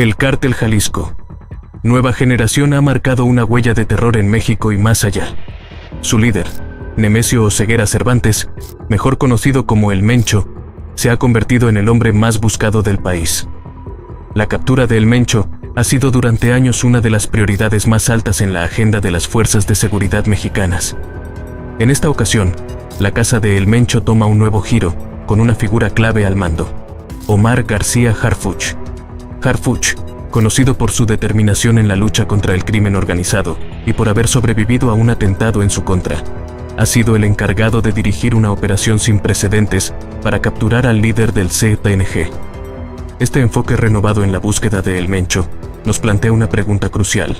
El Cártel Jalisco. Nueva Generación ha marcado una huella de terror en México y más allá. Su líder, Nemesio Oseguera Cervantes, mejor conocido como El Mencho, se ha convertido en el hombre más buscado del país. La captura de El Mencho ha sido durante años una de las prioridades más altas en la agenda de las fuerzas de seguridad mexicanas. En esta ocasión, la casa de El Mencho toma un nuevo giro, con una figura clave al mando: Omar García Harfuch. Harfuch, conocido por su determinación en la lucha contra el crimen organizado y por haber sobrevivido a un atentado en su contra, ha sido el encargado de dirigir una operación sin precedentes para capturar al líder del CJNG. Este enfoque renovado en la búsqueda de El Mencho nos plantea una pregunta crucial.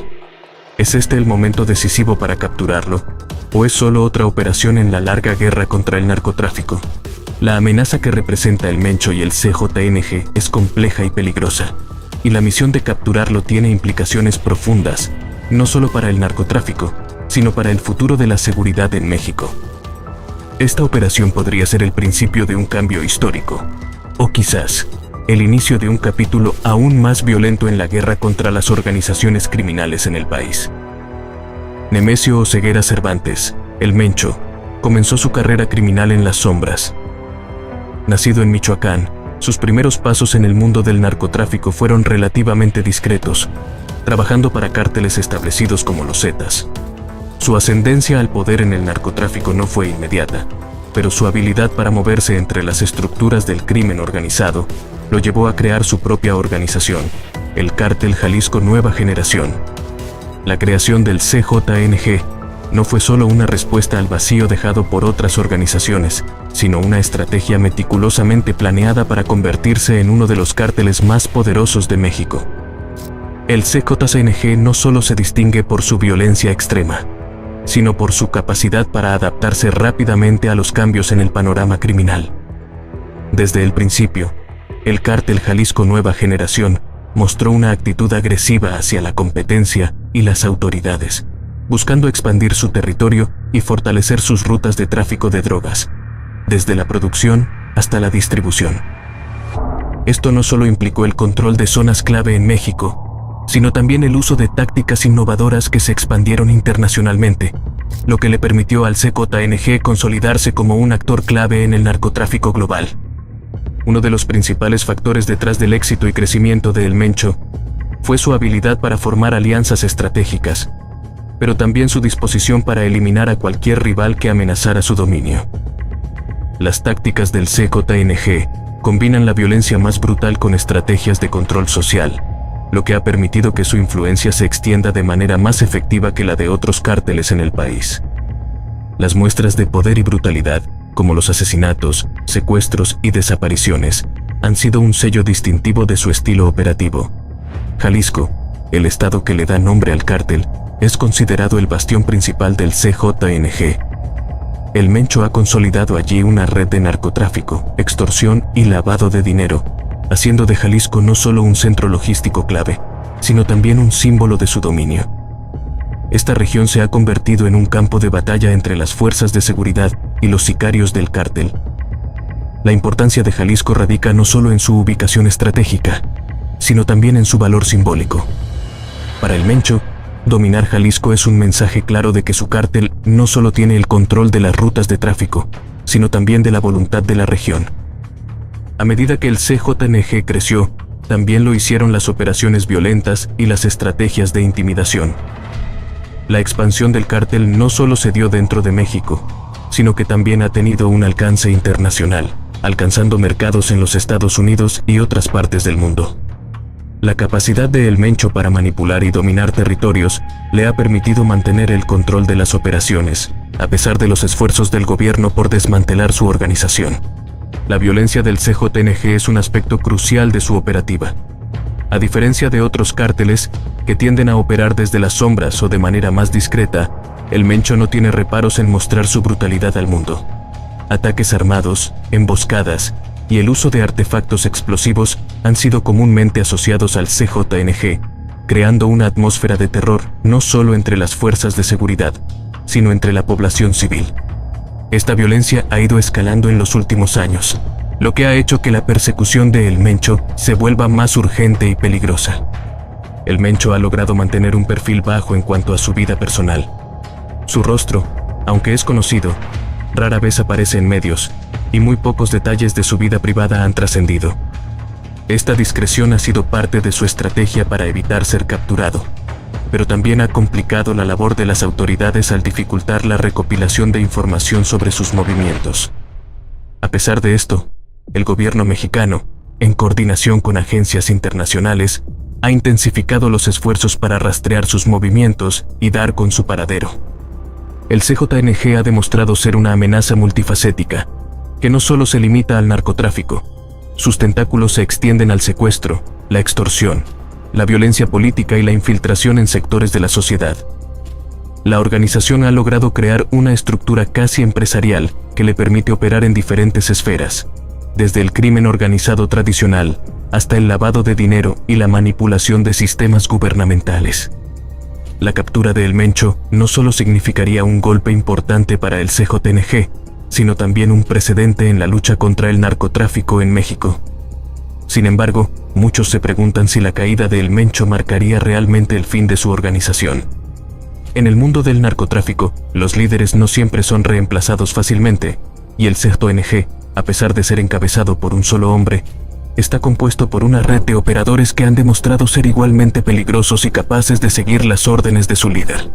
¿Es este el momento decisivo para capturarlo? ¿O es solo otra operación en la larga guerra contra el narcotráfico? La amenaza que representa El Mencho y el CJNG es compleja y peligrosa, y la misión de capturarlo tiene implicaciones profundas, no solo para el narcotráfico, sino para el futuro de la seguridad en México. Esta operación podría ser el principio de un cambio histórico, o quizás el inicio de un capítulo aún más violento en la guerra contra las organizaciones criminales en el país. Nemesio Oseguera Cervantes, El Mencho, comenzó su carrera criminal en las sombras. Nacido en Michoacán, sus primeros pasos en el mundo del narcotráfico fueron relativamente discretos, trabajando para cárteles establecidos como los Zetas. Su ascendencia al poder en el narcotráfico no fue inmediata, pero su habilidad para moverse entre las estructuras del crimen organizado lo llevó a crear su propia organización, el Cártel Jalisco Nueva Generación. La creación del CJNG no fue solo una respuesta al vacío dejado por otras organizaciones, sino una estrategia meticulosamente planeada para convertirse en uno de los cárteles más poderosos de México. El CJNG no solo se distingue por su violencia extrema, sino por su capacidad para adaptarse rápidamente a los cambios en el panorama criminal. Desde el principio, el Cártel Jalisco Nueva Generación mostró una actitud agresiva hacia la competencia y las autoridades, buscando expandir su territorio y fortalecer sus rutas de tráfico de drogas, desde la producción hasta la distribución. Esto no solo implicó el control de zonas clave en México, sino también el uso de tácticas innovadoras que se expandieron internacionalmente, lo que le permitió al CJNG consolidarse como un actor clave en el narcotráfico global. Uno de los principales factores detrás del éxito y crecimiento de El Mencho fue su habilidad para formar alianzas estratégicas, pero también su disposición para eliminar a cualquier rival que amenazara su dominio. Las tácticas del CJNG combinan la violencia más brutal con estrategias de control social, lo que ha permitido que su influencia se extienda de manera más efectiva que la de otros cárteles en el país. Las muestras de poder y brutalidad, como los asesinatos, secuestros y desapariciones, han sido un sello distintivo de su estilo operativo. Jalisco, el estado que le da nombre al cártel, es considerado el bastión principal del CJNG. El Mencho ha consolidado allí una red de narcotráfico, extorsión y lavado de dinero, haciendo de Jalisco no solo un centro logístico clave, sino también un símbolo de su dominio. Esta región se ha convertido en un campo de batalla entre las fuerzas de seguridad y los sicarios del cártel. La importancia de Jalisco radica no solo en su ubicación estratégica, sino también en su valor simbólico. Para El Mencho, dominar Jalisco es un mensaje claro de que su cártel no solo tiene el control de las rutas de tráfico, sino también de la voluntad de la región. A medida que el CJNG creció, también lo hicieron las operaciones violentas y las estrategias de intimidación. La expansión del cártel no solo se dio dentro de México, sino que también ha tenido un alcance internacional, alcanzando mercados en los Estados Unidos y otras partes del mundo. La capacidad de El Mencho para manipular y dominar territorios le ha permitido mantener el control de las operaciones, a pesar de los esfuerzos del gobierno por desmantelar su organización. La violencia del CJNG es un aspecto crucial de su operativa. A diferencia de otros cárteles, que tienden a operar desde las sombras o de manera más discreta, El Mencho no tiene reparos en mostrar su brutalidad al mundo. Ataques armados, emboscadas y el uso de artefactos explosivos han sido comúnmente asociados al CJNG, creando una atmósfera de terror no solo entre las fuerzas de seguridad, sino entre la población civil. Esta violencia ha ido escalando en los últimos años, lo que ha hecho que la persecución de El Mencho se vuelva más urgente y peligrosa. El Mencho ha logrado mantener un perfil bajo en cuanto a su vida personal. Su rostro, aunque es conocido, rara vez aparece en medios, y muy pocos detalles de su vida privada han trascendido. Esta discreción ha sido parte de su estrategia para evitar ser capturado, pero también ha complicado la labor de las autoridades al dificultar la recopilación de información sobre sus movimientos. A pesar de esto, el gobierno mexicano, en coordinación con agencias internacionales, ha intensificado los esfuerzos para rastrear sus movimientos y dar con su paradero. El CJNG ha demostrado ser una amenaza multifacética, que no solo se limita al narcotráfico. Sus tentáculos se extienden al secuestro, la extorsión, la violencia política y la infiltración en sectores de la sociedad. La organización ha logrado crear una estructura casi empresarial que le permite operar en diferentes esferas, desde el crimen organizado tradicional hasta el lavado de dinero y la manipulación de sistemas gubernamentales. La captura de El Mencho no solo significaría un golpe importante para el CJNG, sino también un precedente en la lucha contra el narcotráfico en México. Sin embargo, muchos se preguntan si la caída de El Mencho marcaría realmente el fin de su organización. En el mundo del narcotráfico, los líderes no siempre son reemplazados fácilmente, y el CJNG, a pesar de ser encabezado por un solo hombre, está compuesto por una red de operadores que han demostrado ser igualmente peligrosos y capaces de seguir las órdenes de su líder.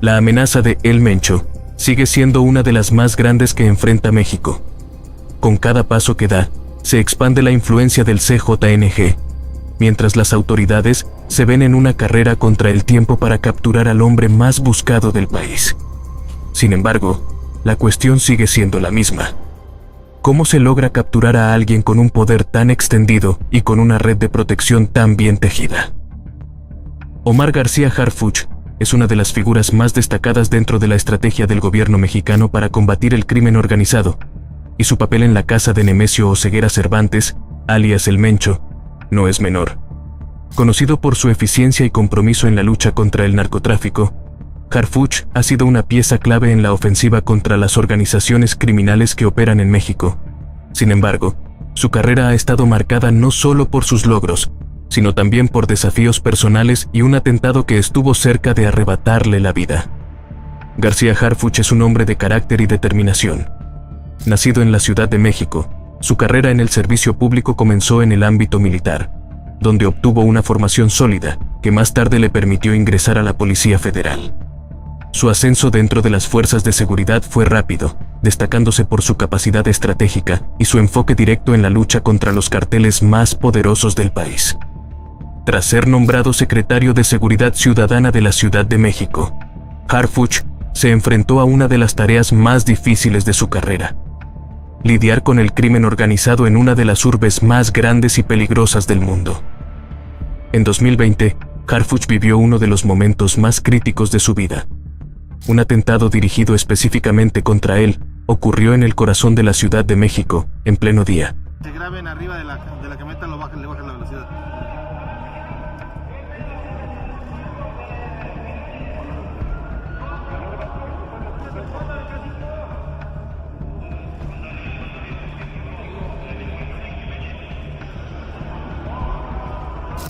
La amenaza de El Mencho sigue siendo una de las más grandes que enfrenta México. Con cada paso que da, se expande la influencia del CJNG, mientras las autoridades se ven en una carrera contra el tiempo para capturar al hombre más buscado del país. Sin embargo, la cuestión sigue siendo la misma. ¿Cómo se logra capturar a alguien con un poder tan extendido y con una red de protección tan bien tejida? Omar García Harfuch es una de las figuras más destacadas dentro de la estrategia del gobierno mexicano para combatir el crimen organizado, y su papel en la casa de Nemesio Oseguera Cervantes, alias El Mencho, no es menor. Conocido por su eficiencia y compromiso en la lucha contra el narcotráfico, Harfuch ha sido una pieza clave en la ofensiva contra las organizaciones criminales que operan en México. Sin embargo, su carrera ha estado marcada no solo por sus logros, sino también por desafíos personales y un atentado que estuvo cerca de arrebatarle la vida. García Harfuch es un hombre de carácter y determinación. Nacido en la Ciudad de México, su carrera en el servicio público comenzó en el ámbito militar, donde obtuvo una formación sólida que más tarde le permitió ingresar a la Policía Federal. Su ascenso dentro de las fuerzas de seguridad fue rápido, destacándose por su capacidad estratégica y su enfoque directo en la lucha contra los carteles más poderosos del país. Tras ser nombrado secretario de Seguridad Ciudadana de la Ciudad de México, Harfuch se enfrentó a una de las tareas más difíciles de su carrera: lidiar con el crimen organizado en una de las urbes más grandes y peligrosas del mundo. En 2020, Harfuch vivió uno de los momentos más críticos de su vida. Un atentado dirigido específicamente contra él ocurrió en el corazón de la Ciudad de México, en pleno día. Se graben arriba de la camioneta, le bajan la velocidad.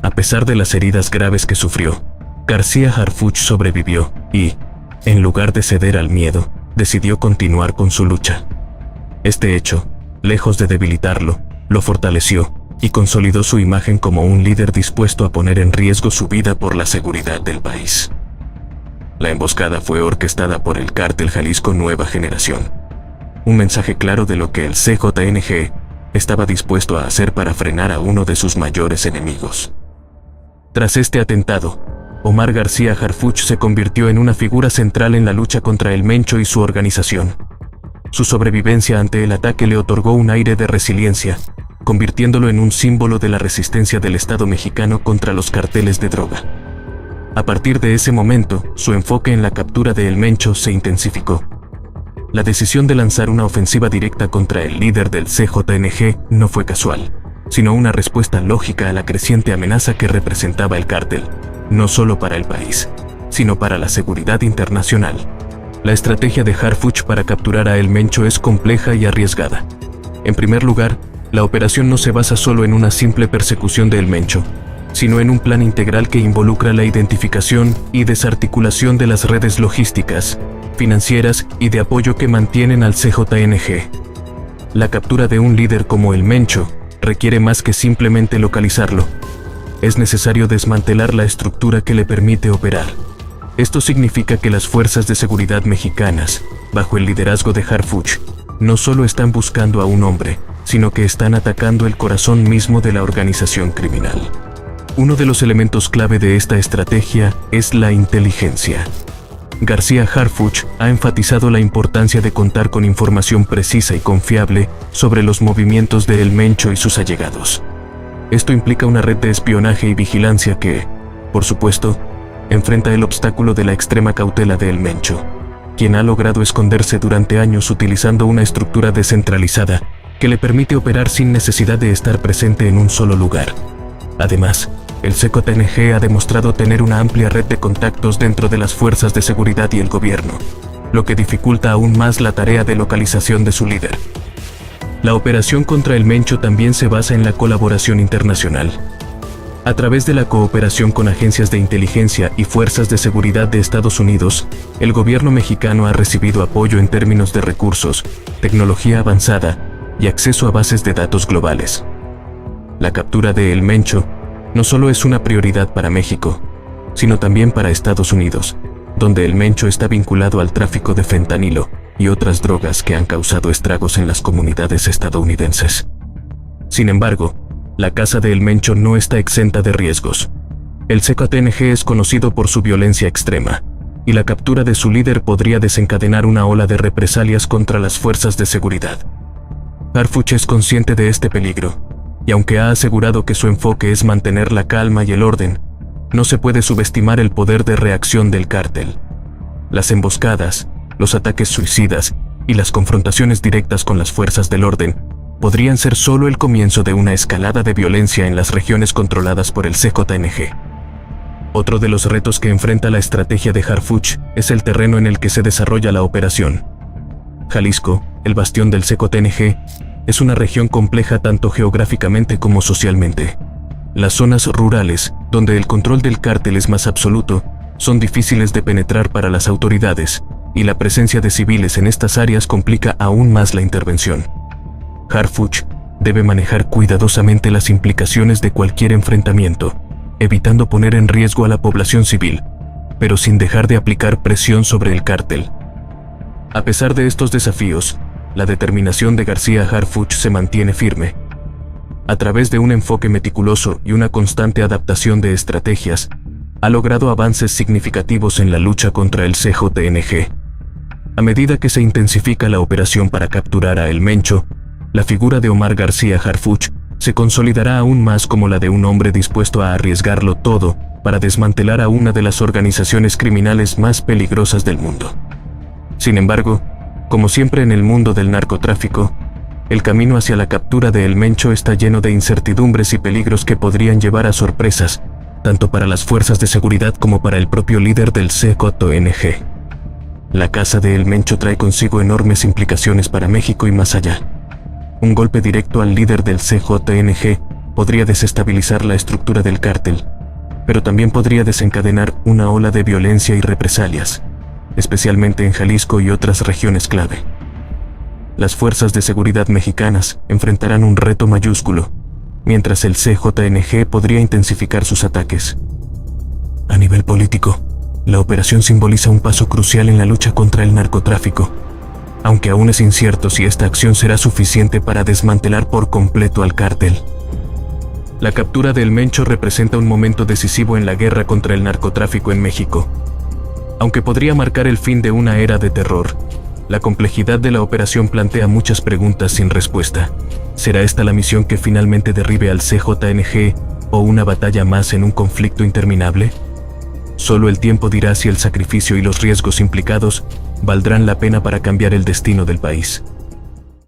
A pesar de las heridas graves que sufrió, García Harfuch sobrevivió y, en lugar de ceder al miedo, decidió continuar con su lucha. Este hecho, lejos de debilitarlo, lo fortaleció y consolidó su imagen como un líder dispuesto a poner en riesgo su vida por la seguridad del país. La emboscada fue orquestada por el Cártel Jalisco Nueva Generación. Un mensaje claro de lo que el CJNG estaba dispuesto a hacer para frenar a uno de sus mayores enemigos. Tras este atentado, Omar García Harfuch se convirtió en una figura central en la lucha contra El Mencho y su organización. Su sobrevivencia ante el ataque le otorgó un aire de resiliencia, convirtiéndolo en un símbolo de la resistencia del Estado mexicano contra los carteles de droga. A partir de ese momento, su enfoque en la captura de El Mencho se intensificó. La decisión de lanzar una ofensiva directa contra el líder del CJNG no fue casual, sino una respuesta lógica a la creciente amenaza que representaba el cártel, no solo para el país, sino para la seguridad internacional. La estrategia de Harfuch para capturar a El Mencho es compleja y arriesgada. En primer lugar, la operación no se basa solo en una simple persecución de El Mencho, sino en un plan integral que involucra la identificación y desarticulación de las redes logísticas, financieras y de apoyo que mantienen al CJNG. La captura de un líder como El Mencho requiere más que simplemente localizarlo. Es necesario desmantelar la estructura que le permite operar. Esto significa que las fuerzas de seguridad mexicanas, bajo el liderazgo de Harfuch, no solo están buscando a un hombre, sino que están atacando el corazón mismo de la organización criminal. Uno de los elementos clave de esta estrategia es la inteligencia. García Harfuch ha enfatizado la importancia de contar con información precisa y confiable sobre los movimientos de El Mencho y sus allegados. Esto implica una red de espionaje y vigilancia que, por supuesto, enfrenta el obstáculo de la extrema cautela de El Mencho, quien ha logrado esconderse durante años utilizando una estructura descentralizada que le permite operar sin necesidad de estar presente en un solo lugar. Además, el CJNG ha demostrado tener una amplia red de contactos dentro de las fuerzas de seguridad y el gobierno, lo que dificulta aún más la tarea de localización de su líder. La operación contra El Mencho también se basa en la colaboración internacional. A través de la cooperación con agencias de inteligencia y fuerzas de seguridad de Estados Unidos, el gobierno mexicano ha recibido apoyo en términos de recursos, tecnología avanzada y acceso a bases de datos globales. La captura de El Mencho no solo es una prioridad para México, sino también para Estados Unidos, donde El Mencho está vinculado al tráfico de fentanilo y otras drogas que han causado estragos en las comunidades estadounidenses. Sin embargo, la casa de El Mencho no está exenta de riesgos. El CJNG es conocido por su violencia extrema, y la captura de su líder podría desencadenar una ola de represalias contra las fuerzas de seguridad. Harfuch es consciente de este peligro, y aunque ha asegurado que su enfoque es mantener la calma y el orden, no se puede subestimar el poder de reacción del cártel. Las emboscadas, los ataques suicidas y las confrontaciones directas con las fuerzas del orden podrían ser solo el comienzo de una escalada de violencia en las regiones controladas por el CJNG. Otro de los retos que enfrenta la estrategia de Harfuch es el terreno en el que se desarrolla la operación. Jalisco, el bastión del CJNG, es una región compleja tanto geográficamente como socialmente. Las zonas rurales, donde el control del cártel es más absoluto, son difíciles de penetrar para las autoridades, y la presencia de civiles en estas áreas complica aún más la intervención. Harfuch debe manejar cuidadosamente las implicaciones de cualquier enfrentamiento, evitando poner en riesgo a la población civil, pero sin dejar de aplicar presión sobre el cártel. A pesar de estos desafíos, la determinación de García Harfuch se mantiene firme. A través de un enfoque meticuloso y una constante adaptación de estrategias, ha logrado avances significativos en la lucha contra el CJNG. A medida que se intensifica la operación para capturar a El Mencho, la figura de Omar García Harfuch se consolidará aún más como la de un hombre dispuesto a arriesgarlo todo para desmantelar a una de las organizaciones criminales más peligrosas del mundo. Sin embargo, como siempre en el mundo del narcotráfico, el camino hacia la captura de El Mencho está lleno de incertidumbres y peligros que podrían llevar a sorpresas, tanto para las fuerzas de seguridad como para el propio líder del CJNG. La caza de El Mencho trae consigo enormes implicaciones para México y más allá. Un golpe directo al líder del CJNG podría desestabilizar la estructura del cártel, pero también podría desencadenar una ola de violencia y represalias, especialmente en Jalisco y otras regiones clave. Las fuerzas de seguridad mexicanas enfrentarán un reto mayúsculo, mientras el CJNG podría intensificar sus ataques. A nivel político, la operación simboliza un paso crucial en la lucha contra el narcotráfico, aunque aún es incierto si esta acción será suficiente para desmantelar por completo al cártel. La captura de El Mencho representa un momento decisivo en la guerra contra el narcotráfico en México. Aunque podría marcar el fin de una era de terror, la complejidad de la operación plantea muchas preguntas sin respuesta. ¿Será esta la misión que finalmente derribe al CJNG o una batalla más en un conflicto interminable? Solo el tiempo dirá si el sacrificio y los riesgos implicados valdrán la pena para cambiar el destino del país.